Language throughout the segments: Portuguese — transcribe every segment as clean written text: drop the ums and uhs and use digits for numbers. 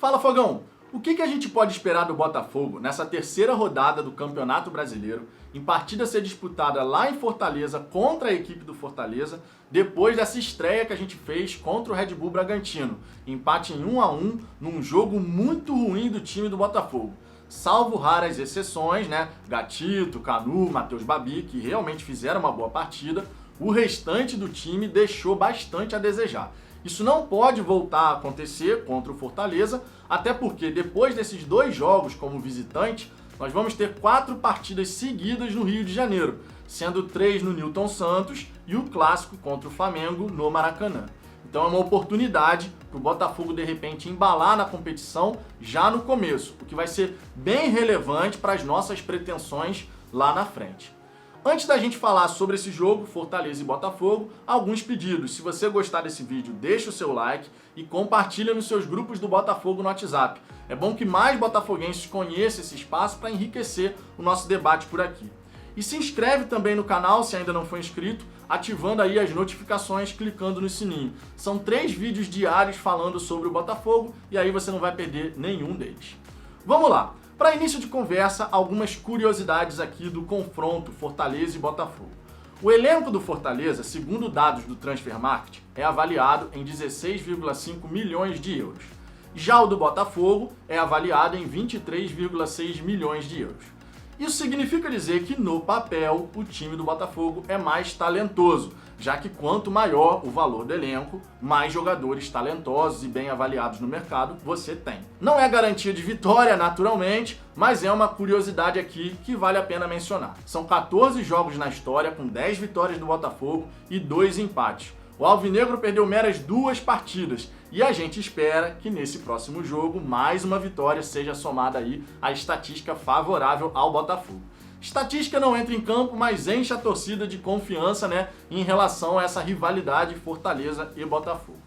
Fala, Fogão! O que a gente pode esperar do Botafogo nessa terceira rodada do Campeonato Brasileiro, em partida a ser disputada lá em Fortaleza contra a equipe do Fortaleza, depois dessa estreia que a gente fez contra o Red Bull Bragantino, empate em 1-1 num jogo muito ruim do time do Botafogo. Salvo raras exceções, né? Gatito, Canu, Matheus Babi, que realmente fizeram uma boa partida, o restante do time deixou bastante a desejar. Isso não pode voltar a acontecer contra o Fortaleza, até porque depois desses dois jogos como visitante, nós vamos ter 4 partidas seguidas no Rio de Janeiro, sendo 3 no Newton Santos e o clássico contra o Flamengo no Maracanã. Então é uma oportunidade para o Botafogo de repente embalar na competição já no começo, o que vai ser bem relevante para as nossas pretensões lá na frente. Antes da gente falar sobre esse jogo, Fortaleza e Botafogo, alguns pedidos. Se você gostar desse vídeo, deixa o seu like e compartilha nos seus grupos do Botafogo no WhatsApp. É bom que mais botafoguenses conheçam esse espaço para enriquecer o nosso debate por aqui. E se inscreve também no canal se ainda não for inscrito, ativando aí as notificações, clicando no sininho. São 3 vídeos diários falando sobre o Botafogo e aí você não vai perder nenhum deles. Vamos lá! Para início de conversa, algumas curiosidades aqui do confronto Fortaleza e Botafogo. O elenco do Fortaleza, segundo dados do Transfermarkt, é avaliado em 16,5 milhões de euros. Já o do Botafogo é avaliado em 23,6 milhões de euros. Isso significa dizer que, no papel, o time do Botafogo é mais talentoso, já que quanto maior o valor do elenco, mais jogadores talentosos e bem avaliados no mercado você tem. Não é garantia de vitória, naturalmente, mas é uma curiosidade aqui que vale a pena mencionar. São 14 jogos na história, com 10 vitórias do Botafogo e 2 empates. O Alvinegro perdeu meras 2 partidas e a gente espera que nesse próximo jogo mais uma vitória seja somada aí à estatística favorável ao Botafogo. Estatística não entra em campo, mas enche a torcida de confiança, né, em relação a essa rivalidade Fortaleza e Botafogo.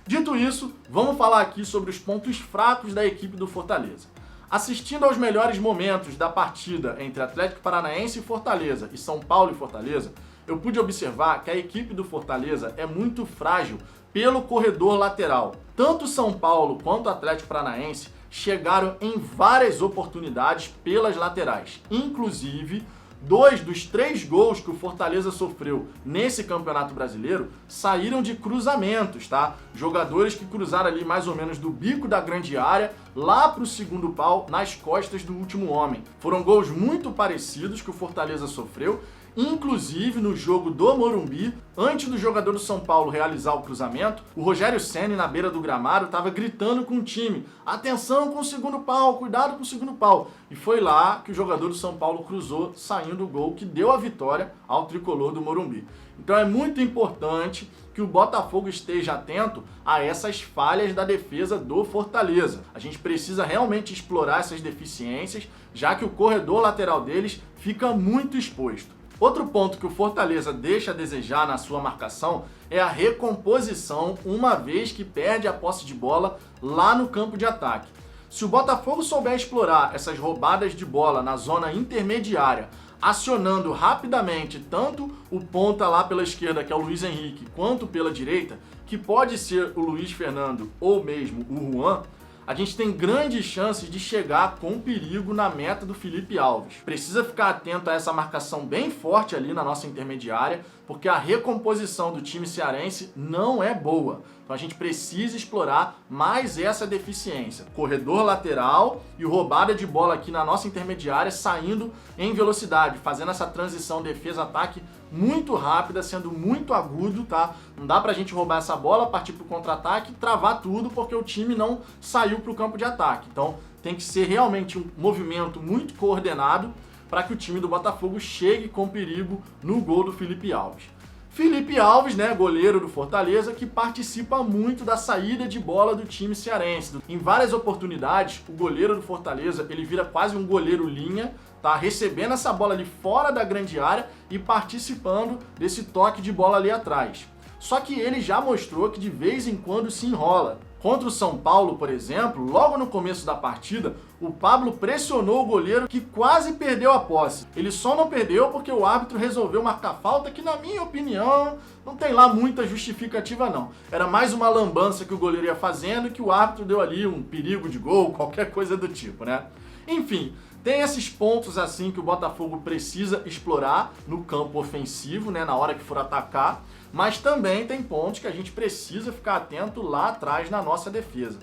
Dito isso, vamos falar aqui sobre os pontos fracos da equipe do Fortaleza. Assistindo aos melhores momentos da partida entre Atlético Paranaense e Fortaleza e São Paulo e Fortaleza, eu pude observar que a equipe do Fortaleza é muito frágil pelo corredor lateral. Tanto São Paulo quanto Atlético Paranaense chegaram em várias oportunidades pelas laterais. Inclusive, 2 dos 3 gols que o Fortaleza sofreu nesse Campeonato Brasileiro saíram de cruzamentos, tá? Jogadores que cruzaram ali mais ou menos do bico da grande área lá para o segundo pau, nas costas do último homem. Foram gols muito parecidos que o Fortaleza sofreu. Inclusive, no jogo do Morumbi, antes do jogador do São Paulo realizar o cruzamento, o Rogério Ceni, na beira do gramado, estava gritando com o time: atenção com o segundo pau, cuidado com o segundo pau. E foi lá que o jogador do São Paulo cruzou, saindo o gol que deu a vitória ao tricolor do Morumbi. Então é muito importante que o Botafogo esteja atento a essas falhas da defesa do Fortaleza. A gente precisa realmente explorar essas deficiências, já que o corredor lateral deles fica muito exposto. Outro ponto que o Fortaleza deixa a desejar na sua marcação é a recomposição, uma vez que perde a posse de bola lá no campo de ataque. Se o Botafogo souber explorar essas roubadas de bola na zona intermediária, acionando rapidamente tanto o ponta lá pela esquerda, que é o Luiz Henrique, quanto pela direita, que pode ser o Luiz Fernando ou mesmo o Juan, a gente tem grandes chances de chegar com perigo na meta do Felipe Alves. Precisa ficar atento a essa marcação bem forte ali na nossa intermediária, porque a recomposição do time cearense não é boa. Então a gente precisa explorar mais essa deficiência. Corredor lateral e roubada de bola aqui na nossa intermediária, saindo em velocidade, fazendo essa transição defesa-ataque muito rápida, sendo muito agudo, tá? Não dá pra gente roubar essa bola, partir pro contra-ataque e travar tudo, porque o time não saiu pro campo de ataque. Então tem que ser realmente um movimento muito coordenado para que o time do Botafogo chegue com perigo no gol do Felipe Alves. Felipe Alves, né, goleiro do Fortaleza, que participa muito da saída de bola do time cearense. Em várias oportunidades, o goleiro do Fortaleza, ele vira quase um goleiro linha, tá recebendo essa bola ali fora da grande área e participando desse toque de bola ali atrás. Só que ele já mostrou que de vez em quando se enrola. Contra o São Paulo, por exemplo, logo no começo da partida, o Pablo pressionou o goleiro que quase perdeu a posse. Ele só não perdeu porque o árbitro resolveu marcar falta que, na minha opinião, não tem lá muita justificativa não. Era mais uma lambança que o goleiro ia fazendo e que o árbitro deu ali um perigo de gol, qualquer coisa do tipo, né? Enfim, tem esses pontos assim que o Botafogo precisa explorar no campo ofensivo, né, na hora que for atacar, mas também tem pontos que a gente precisa ficar atento lá atrás na nossa defesa.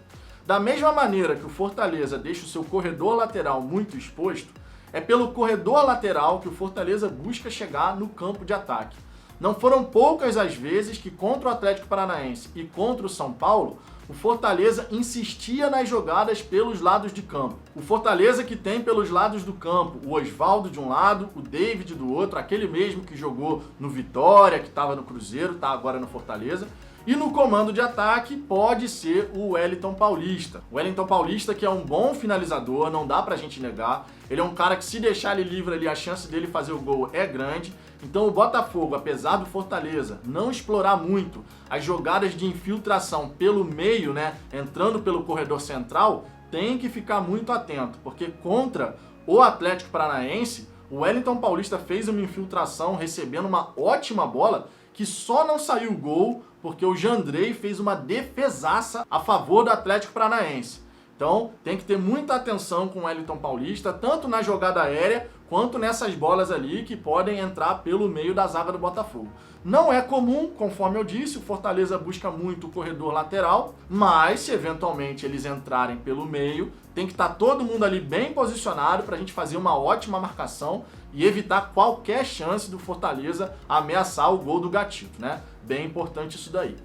Da mesma maneira que o Fortaleza deixa o seu corredor lateral muito exposto, é pelo corredor lateral que o Fortaleza busca chegar no campo de ataque. Não foram poucas as vezes que contra o Atlético Paranaense e contra o São Paulo, o Fortaleza insistia nas jogadas pelos lados de campo. O Fortaleza que tem pelos lados do campo o Osvaldo de um lado, o David do outro, aquele mesmo que jogou no Vitória, que estava no Cruzeiro, está agora no Fortaleza. E no comando de ataque pode ser o Wellington Paulista. O Wellington Paulista que é um bom finalizador, não dá pra gente negar. Ele é um cara que se deixar ele livre ali, a chance dele fazer o gol é grande. Então o Botafogo, apesar do Fortaleza não explorar muito as jogadas de infiltração pelo meio, né, entrando pelo corredor central, tem que ficar muito atento, porque contra o Atlético Paranaense, o Wellington Paulista fez uma infiltração recebendo uma ótima bola que só não saiu gol porque o Jandrei fez uma defesaça a favor do Atlético Paranaense. Então tem que ter muita atenção com o Wellington Paulista, tanto na jogada aérea quanto nessas bolas ali que podem entrar pelo meio da zaga do Botafogo. Não é comum, conforme eu disse, o Fortaleza busca muito o corredor lateral, mas se eventualmente eles entrarem pelo meio, tem que estar todo mundo ali bem posicionado para a gente fazer uma ótima marcação e evitar qualquer chance do Fortaleza ameaçar o gol do Gatito, né? Bem importante isso daí.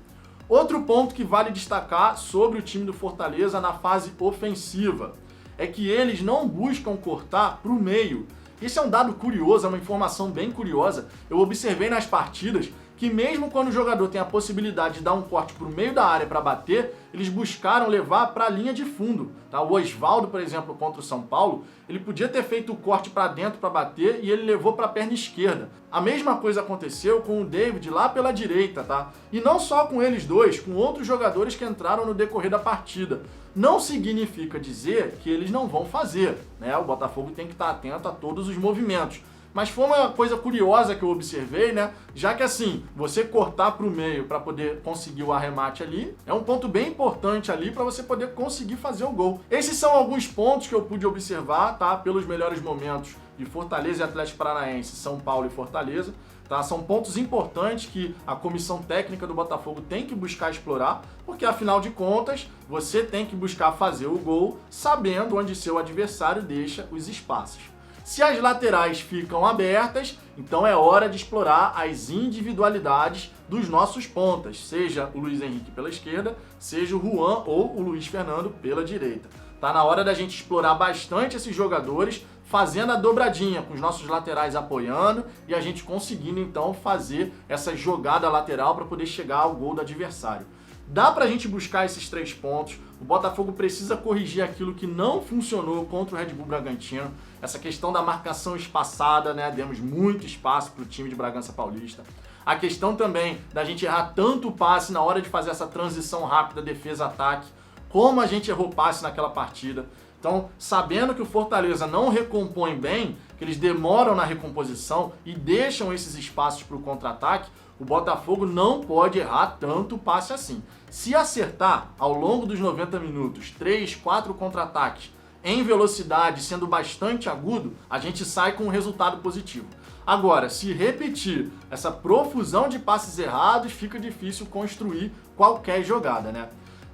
Outro ponto que vale destacar sobre o time do Fortaleza na fase ofensiva é que eles não buscam cortar para o meio. Isso é um dado curioso, é uma informação bem curiosa. Eu observei nas partidas que mesmo quando o jogador tem a possibilidade de dar um corte para o meio da área para bater, eles buscaram levar para a linha de fundo. Tá? O Osvaldo, por exemplo, contra o São Paulo, ele podia ter feito o corte para dentro para bater e ele levou para a perna esquerda. A mesma coisa aconteceu com o David lá pela direita, tá? E não só com eles dois, com outros jogadores que entraram no decorrer da partida. Não significa dizer que eles não vão fazer, né? O Botafogo tem que estar atento a todos os movimentos. Mas foi uma coisa curiosa que eu observei, né? Já que assim, você cortar para o meio para poder conseguir o arremate ali, é um ponto bem importante ali para você poder conseguir fazer o gol. Esses são alguns pontos que eu pude observar, tá? Pelos melhores momentos de Fortaleza e Atlético Paranaense, São Paulo e Fortaleza. Tá? São pontos importantes que a comissão técnica do Botafogo tem que buscar explorar, porque afinal de contas, você tem que buscar fazer o gol sabendo onde seu adversário deixa os espaços. Se as laterais ficam abertas, então é hora de explorar as individualidades dos nossos pontas, seja o Luiz Henrique pela esquerda, seja o Juan ou o Luiz Fernando pela direita. Tá na hora da gente explorar bastante esses jogadores, fazendo a dobradinha com os nossos laterais apoiando e a gente conseguindo então fazer essa jogada lateral para poder chegar ao gol do adversário. Dá pra gente buscar esses 3 pontos. O Botafogo precisa corrigir aquilo que não funcionou contra o Red Bull Bragantino. Essa questão da marcação espaçada, né? Demos muito espaço pro time de Bragança Paulista. A questão também da gente errar tanto o passe na hora de fazer essa transição rápida defesa-ataque, como a gente errou passe naquela partida. Então, sabendo que o Fortaleza não recompõe bem, que eles demoram na recomposição e deixam esses espaços para o contra-ataque, o Botafogo não pode errar tanto passe assim. Se acertar ao longo dos 90 minutos 3, 4 contra-ataques em velocidade, sendo bastante agudo, a gente sai com um resultado positivo. Agora, se repetir essa profusão de passes errados, fica difícil construir qualquer jogada, né?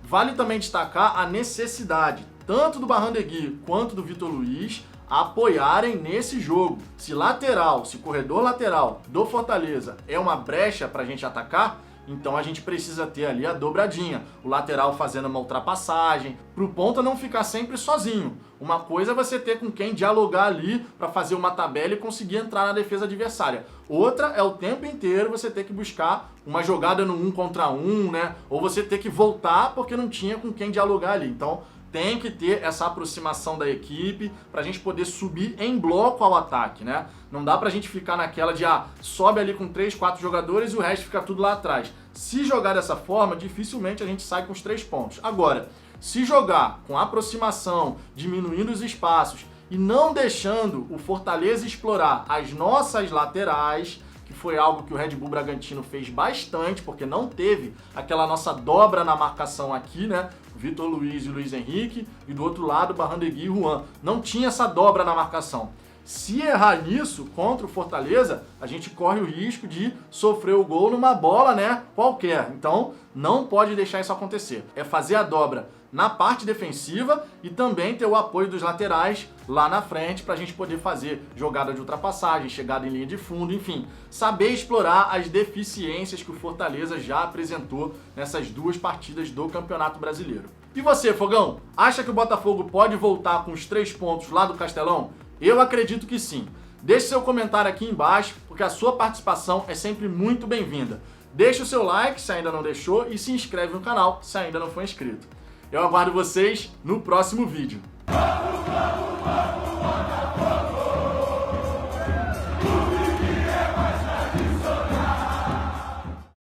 Vale também destacar a necessidade, tanto do Barrandegui quanto do Vitor Luiz, apoiarem nesse jogo. Se lateral, se corredor lateral do Fortaleza é uma brecha para a gente atacar, então a gente precisa ter ali a dobradinha. O lateral fazendo uma ultrapassagem, para o ponta não ficar sempre sozinho. Uma coisa é você ter com quem dialogar ali para fazer uma tabela e conseguir entrar na defesa adversária. Outra é o tempo inteiro você ter que buscar uma jogada no 1 contra 1, né? Ou você ter que voltar porque não tinha com quem dialogar ali. Então, Tem que ter essa aproximação da equipe pra gente poder subir em bloco ao ataque, né? Não dá pra gente ficar naquela de, sobe ali com 3, 4 jogadores e o resto fica tudo lá atrás. Se jogar dessa forma, dificilmente a gente sai com os 3 pontos. Agora, se jogar com aproximação, diminuindo os espaços e não deixando o Fortaleza explorar as nossas laterais, que foi algo que o Red Bull Bragantino fez bastante, porque não teve aquela nossa dobra na marcação aqui, né? Vitor Luiz e Luiz Henrique, e do outro lado, Barrandegui e Juan. Não tinha essa dobra na marcação. Se errar nisso contra o Fortaleza, a gente corre o risco de sofrer o gol numa bola, né, qualquer. Então, não pode deixar isso acontecer. É fazer a dobra na parte defensiva e também ter o apoio dos laterais lá na frente para a gente poder fazer jogada de ultrapassagem, chegada em linha de fundo, enfim, saber explorar as deficiências que o Fortaleza já apresentou nessas 2 partidas do Campeonato Brasileiro. E você, Fogão, acha que o Botafogo pode voltar com os 3 pontos lá do Castelão? Eu acredito que sim. Deixe seu comentário aqui embaixo, porque a sua participação é sempre muito bem-vinda. Deixe o seu like se ainda não deixou e se inscreve no canal se ainda não for inscrito. Eu aguardo vocês no próximo vídeo.